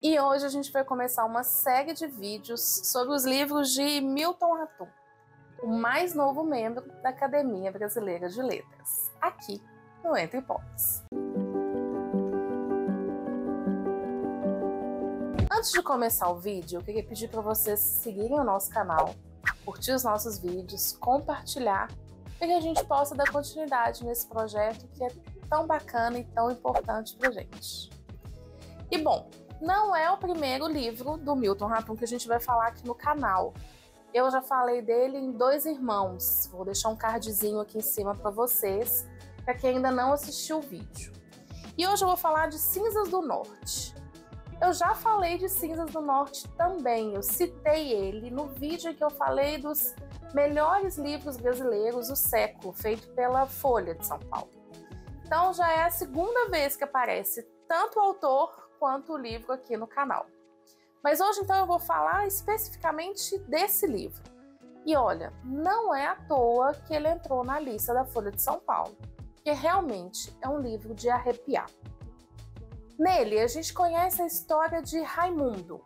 E hoje a gente vai começar uma série de vídeos sobre os livros de Milton Ratum, o mais novo membro da Academia Brasileira de Letras, aqui no Entre Hipóteses. Antes de começar o vídeo, eu queria pedir para vocês seguirem o nosso canal, curtir os nossos vídeos, compartilhar, para que a gente possa dar continuidade nesse projeto que é tão bacana e tão importante para a gente. E bom, não é o primeiro livro do Milton Ratum que a gente vai falar aqui no canal. Eu já falei dele em Dois Irmãos. Vou deixar um cardzinho aqui em cima para vocês, para quem ainda não assistiu o vídeo. E hoje eu vou falar de Cinzas do Norte. Eu já falei de Cinzas do Norte também. Eu citei ele no vídeo em que eu falei dos melhores livros brasileiros do século, feito pela Folha de São Paulo. Então já é a segunda vez que aparece tanto o autor quanto o livro aqui no canal. Mas hoje então eu vou falar especificamente desse livro. E olha, não é à toa que ele entrou na lista da Folha de São Paulo, porque realmente é um livro de arrepiar. Nele a gente conhece a história de Raimundo,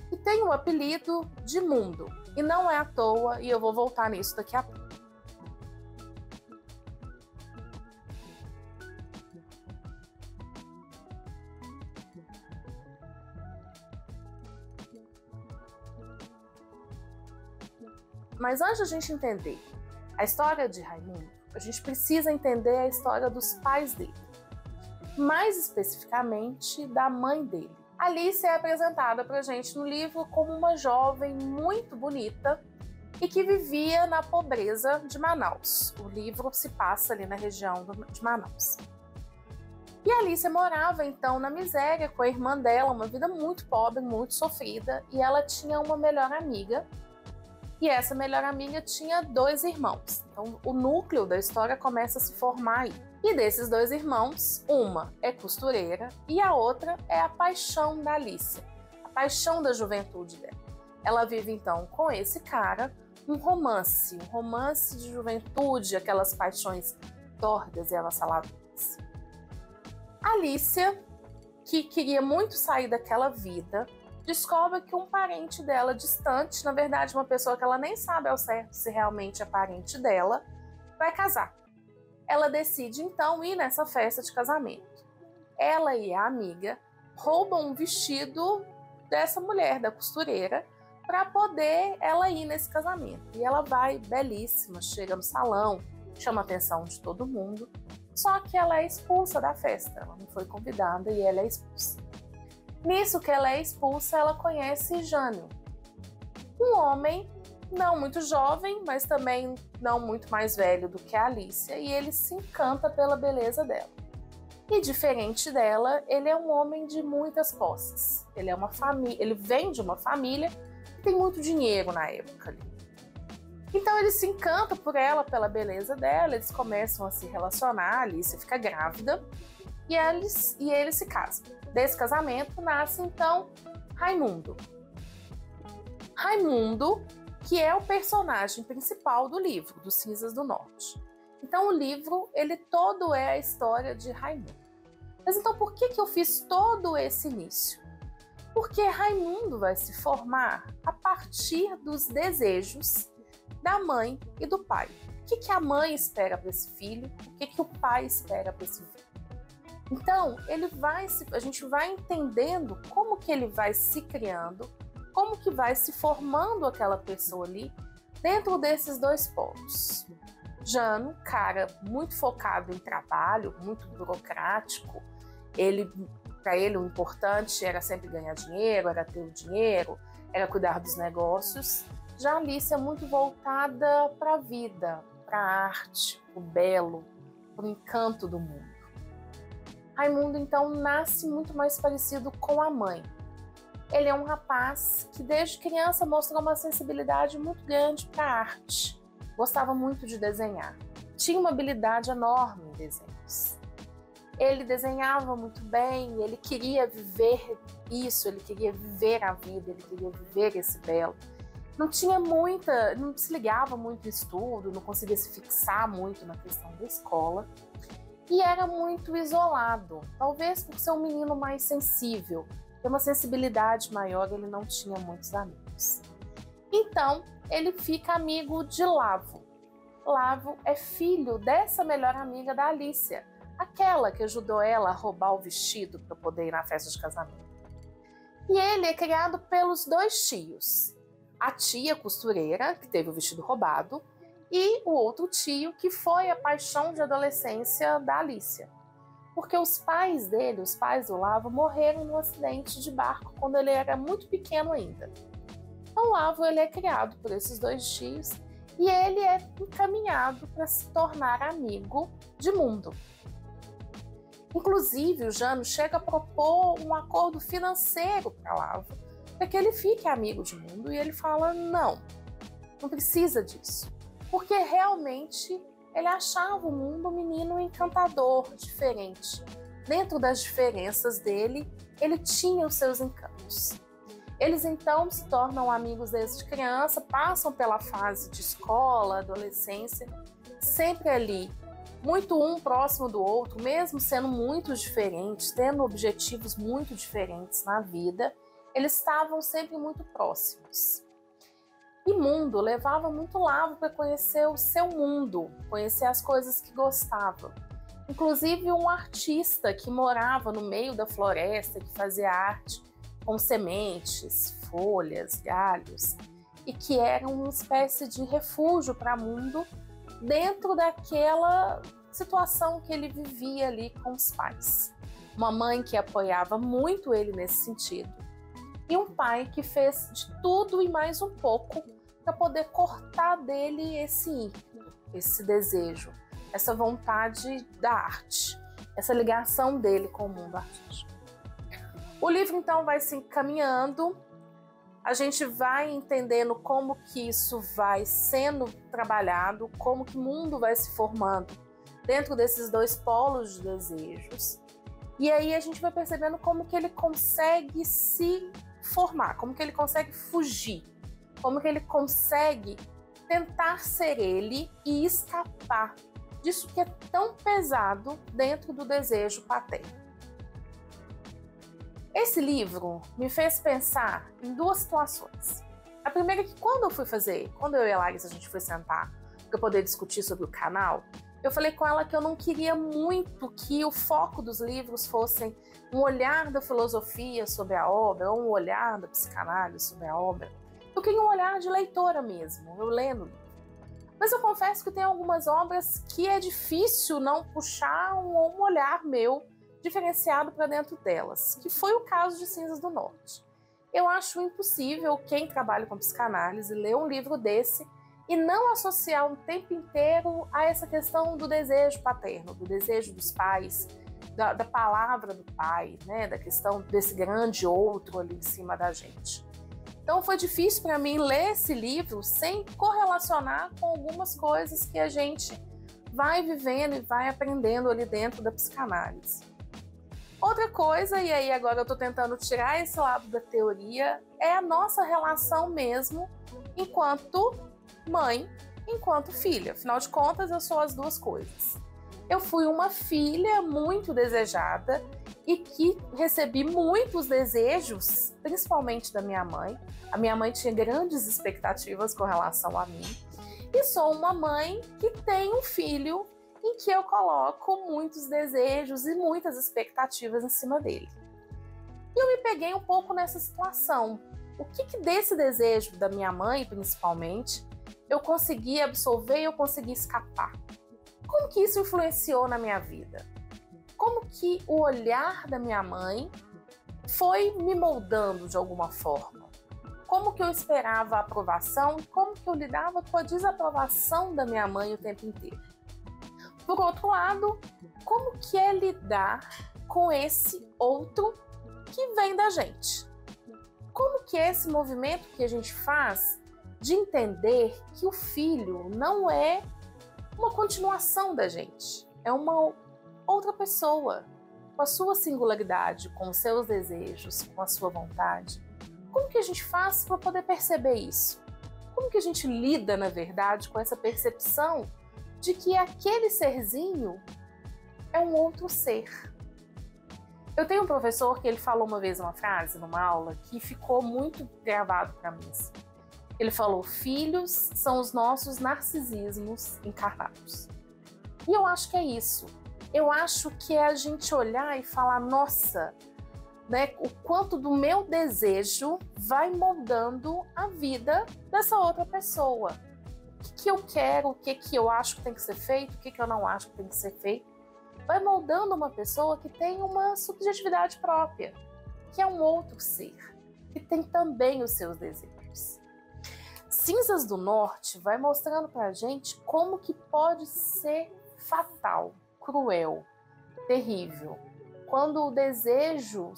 que tem o apelido de Mundo, e não é à toa, e eu vou voltar nisso daqui a pouco. Mas antes de a gente entender a história de Raimundo, a gente precisa entender a história dos pais dele. Mais especificamente, da mãe dele. Alice é apresentada pra gente no livro como uma jovem muito bonita e que vivia na pobreza de Manaus. O livro se passa ali na região de Manaus. E Alice morava então na miséria com a irmã dela, uma vida muito pobre, muito sofrida, e ela tinha uma melhor amiga. E essa melhor amiga tinha dois irmãos. Então o núcleo da história começa a se formar aí. E desses dois irmãos, uma é costureira e a outra é a paixão da Alice, a paixão da juventude dela. Ela vive então com esse cara um romance de juventude, aquelas paixões tordas e avassaladoras. Alicia, que queria muito sair daquela vida, descobre que um parente dela distante, na verdade uma pessoa que ela nem sabe ao certo se realmente é parente dela, vai casar. Ela decide então ir nessa festa de casamento. Ela e a amiga roubam um vestido dessa mulher, da costureira, para poder ela ir nesse casamento. E ela vai belíssima, chega no salão, chama a atenção de todo mundo, só que ela é expulsa da festa, ela não foi convidada e ela é expulsa. Nisso que ela é expulsa, ela conhece Jânio, um homem não muito jovem, mas também não muito mais velho do que a Alicia, e ele se encanta pela beleza dela. E diferente dela, ele é um homem de muitas posses. Ele vem de uma família que tem muito dinheiro na época ali. Então ele se encanta por ela, pela beleza dela, eles começam a se relacionar, a Alicia fica grávida, e eles se casam. Desse casamento nasce então Raimundo. Raimundo, que é o personagem principal do livro, dos Cinzas do Norte. Então o livro, ele todo é a história de Raimundo. Mas então por que eu fiz todo esse início? Porque Raimundo vai se formar a partir dos desejos da mãe e do pai. O que a mãe espera para esse filho? O que o pai espera para esse filho? Então a gente vai entendendo como que ele vai se criando, como que vai se formando aquela pessoa ali dentro desses dois polos. Jânio, cara muito focado em trabalho, muito burocrático, para ele o importante era sempre ganhar dinheiro, era ter o dinheiro, era cuidar dos negócios. Já Alice é muito voltada para a vida, para a arte, para o belo, para o encanto do mundo. Raimundo então nasce muito mais parecido com a mãe. Ele é um rapaz que desde criança mostrou uma sensibilidade muito grande para a arte. Gostava muito de desenhar. Tinha uma habilidade enorme em desenhos. Ele desenhava muito bem, ele queria viver isso, ele queria viver a vida, ele queria viver esse belo. Não se ligava muito em estudo, não conseguia se fixar muito na questão da escola. E era muito isolado, talvez por ser um menino mais sensível. tem uma sensibilidade maior, ele não tinha muitos amigos. Então, ele fica amigo de Lavo. Lavo é filho dessa melhor amiga da Alicia, aquela que ajudou ela a roubar o vestido para poder ir na festa de casamento. E ele é criado pelos dois tios. A tia costureira, que teve o vestido roubado, e o outro tio, que foi a paixão de adolescência da Alicia. Porque os pais dele, os pais do Lavo, morreram num acidente de barco quando ele era muito pequeno ainda. Então, o Lavo ele é criado por esses dois tios e ele é encaminhado para se tornar amigo de Mundo. Inclusive, o Jano chega a propor um acordo financeiro para Lavo, para que ele fique amigo de Mundo, e ele fala, não precisa disso. Porque realmente ele achava o Mundo um menino encantador, diferente. Dentro das diferenças dele, ele tinha os seus encantos. Eles então se tornam amigos desde criança, passam pela fase de escola, adolescência, sempre ali, muito um próximo do outro, mesmo sendo muito diferentes, tendo objetivos muito diferentes na vida, eles estavam sempre muito próximos. E Mundo levava muito Lavo para conhecer o seu mundo, conhecer as coisas que gostava. Inclusive um artista que morava no meio da floresta, que fazia arte com sementes, folhas, galhos, e que era uma espécie de refúgio para Mundo dentro daquela situação que ele vivia ali com os pais. Uma mãe que apoiava muito ele nesse sentido, e um pai que fez de tudo e mais um pouco para poder cortar dele esse ímpeto, esse desejo, essa vontade da arte, essa ligação dele com o mundo artístico. O livro então vai se encaminhando, a gente vai entendendo como que isso vai sendo trabalhado, como que o mundo vai se formando dentro desses dois polos de desejos, e aí a gente vai percebendo como que ele consegue se formar, como que ele consegue fugir, como que ele consegue tentar ser ele e escapar disso que é tão pesado dentro do desejo paterno. Esse livro me fez pensar em duas situações. A primeira é que quando eu e a Larissa a gente foi sentar para poder discutir sobre o canal, eu falei com ela que eu não queria muito que o foco dos livros fossem um olhar da filosofia sobre a obra, ou um olhar da psicanálise sobre a obra. Eu queria um olhar de leitora mesmo, eu lendo. Mas eu confesso que tem algumas obras que é difícil não puxar um olhar meu diferenciado para dentro delas, que foi o caso de Cinzas do Norte. Eu acho impossível quem trabalha com psicanálise ler um livro desse e não associar o tempo inteiro a essa questão do desejo paterno, do desejo dos pais, da palavra do pai, né, da questão desse grande outro ali em cima da gente. Então foi difícil para mim ler esse livro sem correlacionar com algumas coisas que a gente vai vivendo e vai aprendendo ali dentro da psicanálise. Outra coisa, e aí agora eu estou tentando tirar esse lado da teoria, é a nossa relação mesmo enquanto mãe, enquanto filha. Afinal de contas, eu sou as duas coisas. Eu fui uma filha muito desejada e que recebi muitos desejos, principalmente da minha mãe. A minha mãe tinha grandes expectativas com relação a mim. E sou uma mãe que tem um filho em que eu coloco muitos desejos e muitas expectativas em cima dele. E eu me peguei um pouco nessa situação. O que desse desejo da minha mãe, principalmente, eu consegui absorver e eu consegui escapar? Como que isso influenciou na minha vida? Como que o olhar da minha mãe foi me moldando de alguma forma? Como que eu esperava a aprovação e como que eu lidava com a desaprovação da minha mãe o tempo inteiro? Por outro lado, como que é lidar com esse outro que vem da gente? Como que é esse movimento que a gente faz de entender que o filho não é uma continuação da gente, é uma outra pessoa, com a sua singularidade, com os seus desejos, com a sua vontade? Como que a gente faz para poder perceber isso? Como que a gente lida, na verdade, com essa percepção de que aquele serzinho é um outro ser? Eu tenho um professor que ele falou uma vez uma frase numa aula que ficou muito gravado para mim. Assim. Ele falou: filhos são os nossos narcisismos encarnados. E eu acho que é isso. Eu acho que é a gente olhar e falar: nossa, né, o quanto do meu desejo vai moldando a vida dessa outra pessoa. O que eu quero, o que eu acho que tem que ser feito, o que eu não acho que tem que ser feito. Vai moldando uma pessoa que tem uma subjetividade própria, que é um outro ser, que tem também os seus desejos. Cinzas do Norte vai mostrando pra gente como que pode ser fatal, cruel, terrível, quando o desejo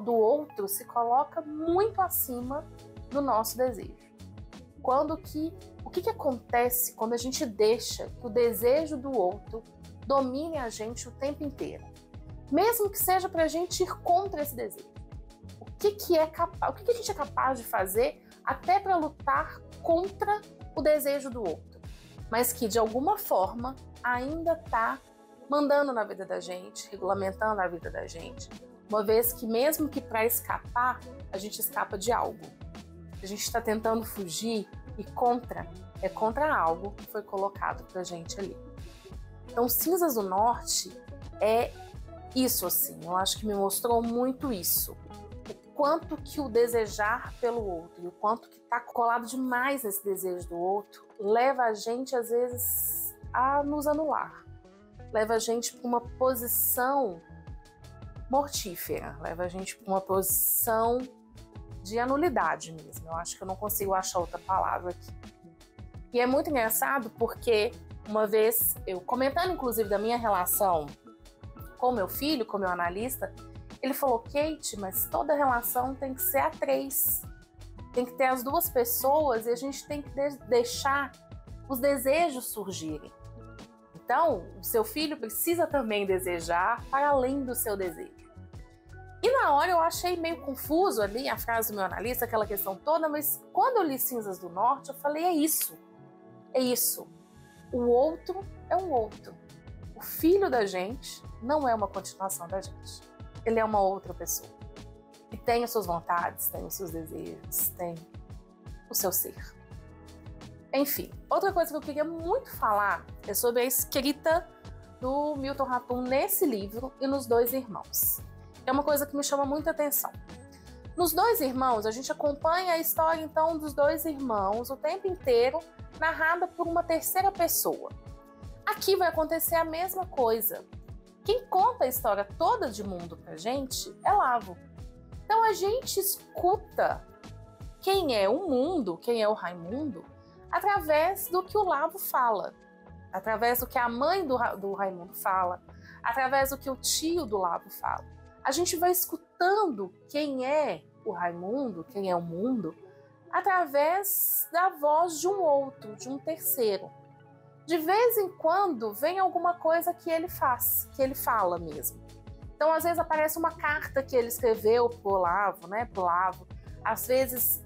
do outro se coloca muito acima do nosso desejo. O que acontece quando a gente deixa que o desejo do outro domine a gente o tempo inteiro? Mesmo que seja para a gente ir contra esse desejo. O que a gente é capaz de fazer até para lutar contra o desejo do outro, mas que de alguma forma ainda está mandando na vida da gente, regulamentando a vida da gente, uma vez que mesmo que para escapar, a gente escapa de algo. A gente está tentando fugir e é contra algo que foi colocado pra gente ali. Então, Cinzas do Norte é isso, assim, eu acho que me mostrou muito isso. O quanto que o desejar pelo outro e o quanto que tá colado demais nesse desejo do outro leva a gente, às vezes, a nos anular. Leva a gente para uma posição mortífera, leva a gente para uma posição de anulidade mesmo. Eu acho que eu não consigo achar outra palavra aqui. E é muito engraçado porque uma vez, eu comentando inclusive da minha relação com meu filho, com meu analista, ele falou: Kate, mas toda relação tem que ser a três. Tem que ter as duas pessoas e a gente tem que deixar os desejos surgirem. Então, o seu filho precisa também desejar para além do seu desejo. E na hora eu achei meio confuso ali a frase do meu analista, aquela questão toda, mas quando eu li Cinzas do Norte, eu falei: é isso. É isso. O outro é um outro. O filho da gente não é uma continuação da gente. Ele é uma outra pessoa. E tem as suas vontades, tem os seus desejos, tem o seu ser. Enfim, outra coisa que eu queria muito falar é sobre a escrita do Milton Ratum nesse livro e nos Dois Irmãos. É uma coisa que me chama muita atenção. Nos Dois Irmãos, a gente acompanha a história, então, dos dois irmãos o tempo inteiro, narrada por uma terceira pessoa. Aqui vai acontecer a mesma coisa. Quem conta a história toda de mundo pra gente é Lavo. Então a gente escuta quem é o mundo, quem é o Raimundo, através do que o Lavo fala, através do que a mãe do Raimundo fala, através do que o tio do Lavo fala. A gente vai escutando quem é o Raimundo, quem é o mundo, através da voz de um outro, de um terceiro. De vez em quando vem alguma coisa que ele faz, que ele fala mesmo. Então, às vezes aparece uma carta que ele escreveu pro Lavo, né? Pro Lavo. Às vezes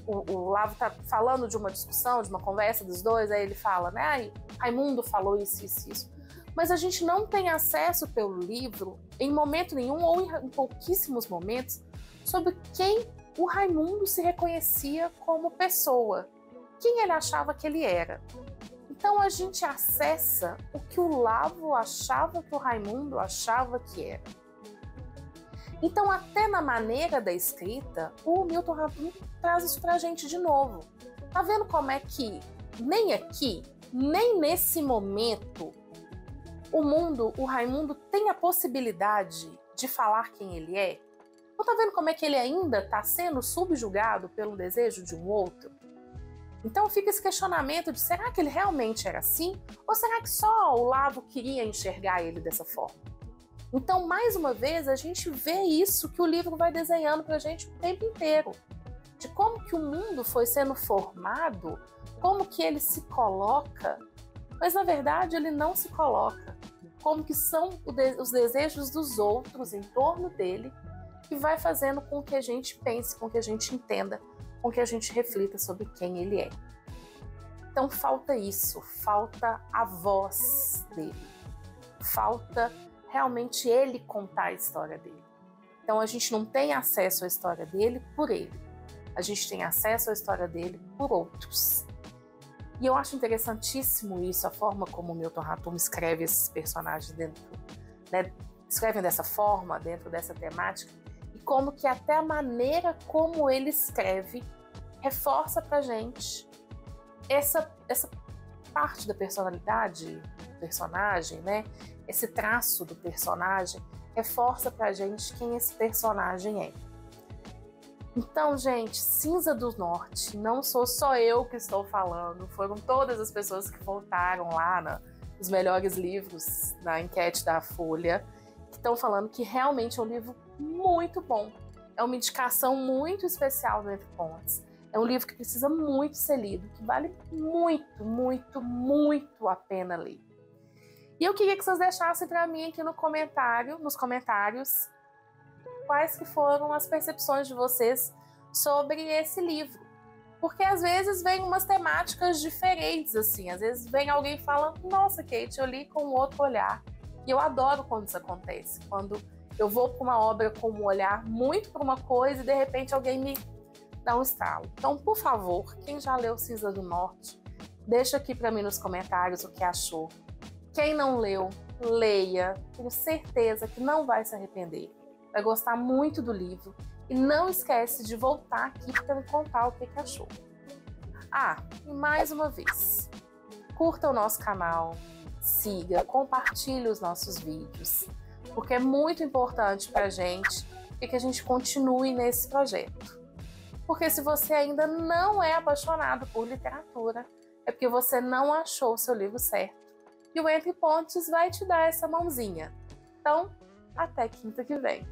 o Lavo tá falando de uma discussão, de uma conversa dos dois, aí ele fala, né? Ai, Raimundo falou isso, isso, isso. Mas a gente não tem acesso pelo livro, em momento nenhum, ou em pouquíssimos momentos, sobre quem o Raimundo se reconhecia como pessoa, quem ele achava que ele era. Então a gente acessa o que o Lavo achava que o Raimundo achava que era. Então, até na maneira da escrita, o Milton Ratum traz isso pra gente de novo. Tá vendo como é que nem aqui, nem nesse momento, o Raimundo tem a possibilidade de falar quem ele é? Não tá vendo como é que ele ainda está sendo subjugado pelo desejo de um outro? Então fica esse questionamento de será que ele realmente era assim? Ou será que só o Lavo queria enxergar ele dessa forma? Então, mais uma vez, a gente vê isso que o livro vai desenhando pra gente o tempo inteiro. De como que o mundo foi sendo formado, como que ele se coloca, mas na verdade ele não se coloca. Como que são os desejos dos outros em torno dele que vai fazendo com que a gente pense, com que a gente entenda, com que a gente reflita sobre quem ele é. Então falta isso, falta a voz dele, falta realmente ele contar a história dele. Então a gente não tem acesso à história dele por ele. A gente tem acesso à história dele por outros. E eu acho interessantíssimo isso, a forma como o Milton Ratum escreve esses personagens dentro, né, escrevem dessa forma, dentro dessa temática, e como que até a maneira como ele escreve reforça pra gente essa parte da personalidade do personagem, né? Esse traço do personagem reforça pra gente quem esse personagem é. Então, gente, Cinza do Norte, não sou só eu que estou falando, foram todas as pessoas que votaram lá nos melhores livros na enquete da Folha, que estão falando que realmente é um livro muito bom. É uma indicação muito especial do Entre Pontes. É um livro que precisa muito ser lido, que vale muito, muito, muito a pena ler. E eu queria que vocês deixassem para mim aqui nos comentários, quais que foram as percepções de vocês sobre esse livro. Porque às vezes vem umas temáticas diferentes, assim. Às vezes vem alguém e fala, nossa, Kate, eu li com outro olhar. E eu adoro quando isso acontece. Quando eu vou para uma obra com um olhar muito para uma coisa e de repente alguém me dá um estalo. Então, por favor, quem já leu Cinza do Norte, deixa aqui para mim nos comentários o que achou. Quem não leu, leia. Tenho certeza que não vai se arrepender. Vai gostar muito do livro. E não esquece de voltar aqui para me contar o que achou. E mais uma vez, curta o nosso canal, siga, compartilhe os nossos vídeos, porque é muito importante para a gente e que a gente continue nesse projeto. Porque se você ainda não é apaixonado por literatura, é porque você não achou o seu livro certo. E o Entre Pontes vai te dar essa mãozinha. Então, até quinta que vem.